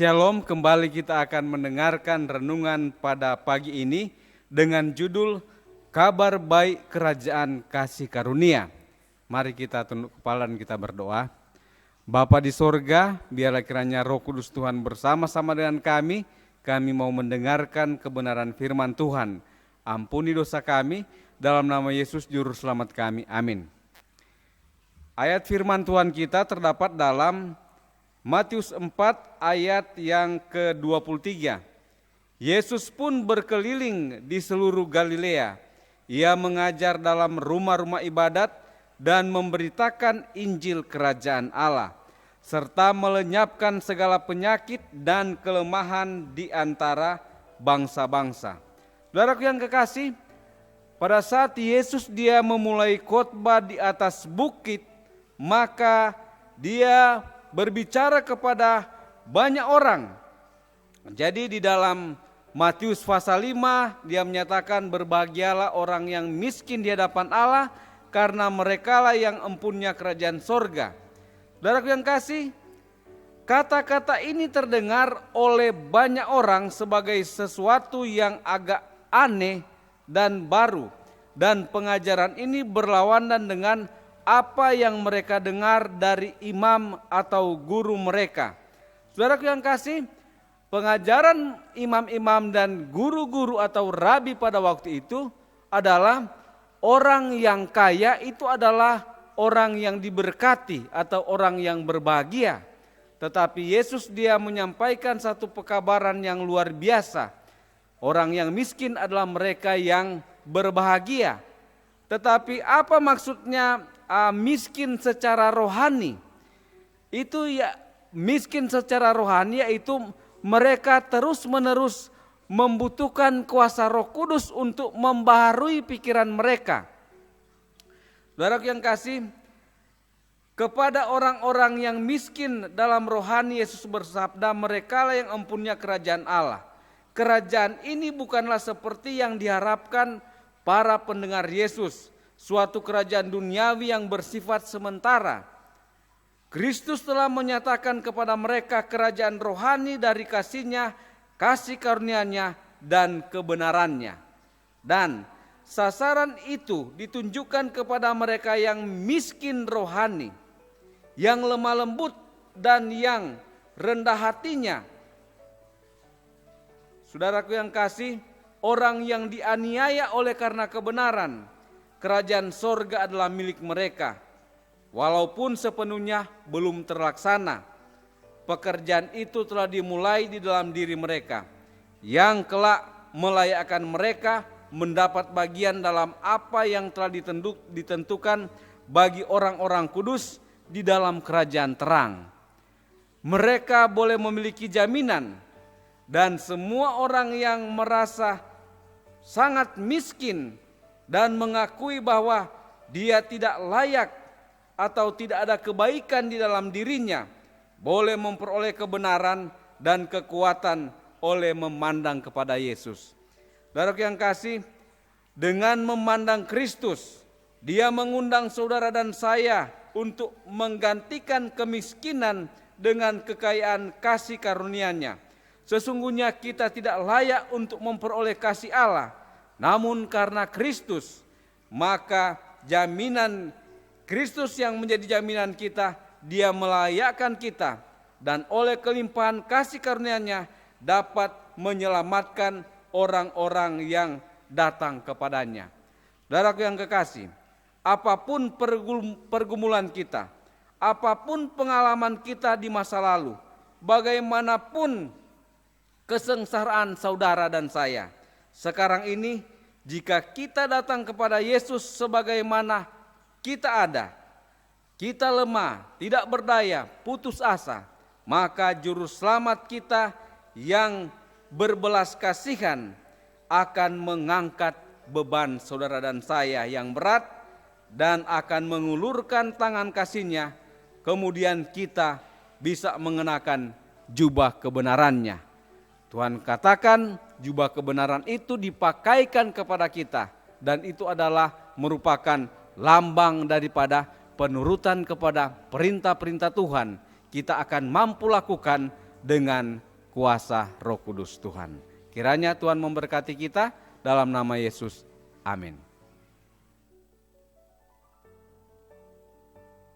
Shalom, kembali kita akan mendengarkan renungan pada pagi ini dengan judul Kabar Baik Kerajaan Kasih Karunia. Mari kita tunduk kepala dan kita berdoa. Bapa di sorga, biarlah kiranya Roh Kudus Tuhan bersama-sama dengan kami mau mendengarkan kebenaran firman Tuhan. Ampuni dosa kami, dalam nama Yesus Juru Selamat kami, amin. Ayat firman Tuhan kita terdapat dalam Matius 4 ayat yang ke-23. Yesus pun berkeliling di seluruh Galilea. Ia mengajar dalam rumah-rumah ibadat dan memberitakan Injil Kerajaan Allah, serta melenyapkan segala penyakit dan kelemahan di antara bangsa-bangsa. Saudaraku yang kekasih, pada saat Yesus dia memulai khotbah di atas bukit, maka dia berbicara kepada banyak orang. Jadi di dalam Matius pasal 5 dia menyatakan berbahagialah orang yang miskin di hadapan Allah karena merekalah yang empunya kerajaan sorga. Saudaraku yang kasih, kata-kata ini terdengar oleh banyak orang sebagai sesuatu yang agak aneh dan baru, dan pengajaran ini berlawanan dengan apa yang mereka dengar dari imam atau guru mereka. Saudaraku yang kasih, pengajaran imam-imam dan guru-guru atau rabi pada waktu itu adalah orang yang kaya itu adalah orang yang diberkati atau orang yang berbahagia. Tetapi Yesus dia menyampaikan satu pekabaran yang luar biasa. Orang yang miskin adalah mereka yang berbahagia. Tetapi apa maksudnya miskin secara rohani? Itu ya, miskin secara rohani yaitu mereka terus-menerus membutuhkan kuasa Roh Kudus untuk membaharui pikiran mereka. Saudaraku yang kasih, kepada orang-orang yang miskin dalam rohani Yesus bersabda, merekalah yang empunya kerajaan Allah. Kerajaan ini bukanlah seperti yang diharapkan para pendengar Yesus, suatu kerajaan duniawi yang bersifat sementara. Kristus telah menyatakan kepada mereka kerajaan rohani dari kasih-Nya, kasih karunia-Nya dan kebenarannya. Dan sasaran itu ditunjukkan kepada mereka yang miskin rohani, yang lemah lembut dan yang rendah hatinya. Saudaraku yang kasih, orang yang dianiaya oleh karena kebenaran, kerajaan sorga adalah milik mereka. Walaupun sepenuhnya belum terlaksana, pekerjaan itu telah dimulai di dalam diri mereka, yang kelak melayakkan mereka mendapat bagian dalam apa yang telah ditentukan bagi orang-orang kudus di dalam kerajaan terang. Mereka boleh memiliki jaminan, dan semua orang yang merasa sangat miskin dan mengakui bahwa dia tidak layak atau tidak ada kebaikan di dalam dirinya, boleh memperoleh kebenaran dan kekuatan oleh memandang kepada Yesus. Saudaraku yang kasih, dengan memandang Kristus, dia mengundang saudara dan saya untuk menggantikan kemiskinan dengan kekayaan kasih karunia-Nya. Sesungguhnya kita tidak layak untuk memperoleh kasih Allah, namun karena Kristus, maka jaminan Kristus yang menjadi jaminan kita, dia melayakkan kita, dan oleh kelimpahan kasih karunia-Nya dapat menyelamatkan orang-orang yang datang kepadanya. Saudaraku yang kekasih, apapun pergumulan kita, apapun pengalaman kita di masa lalu, bagaimanapun kesengsaraan saudara dan saya, sekarang ini jika kita datang kepada Yesus sebagaimana kita ada, kita lemah, tidak berdaya, putus asa, maka juru selamat kita yang berbelas kasihan akan mengangkat beban saudara dan saya yang berat dan akan mengulurkan tangan kasih-Nya, kemudian kita bisa mengenakan jubah kebenaran-Nya. Tuhan katakan jubah kebenaran itu dipakaikan kepada kita, dan itu adalah merupakan lambang daripada penurutan kepada perintah-perintah Tuhan. Kita akan mampu lakukan dengan kuasa Roh Kudus Tuhan. Kiranya Tuhan memberkati kita dalam nama Yesus. Amin.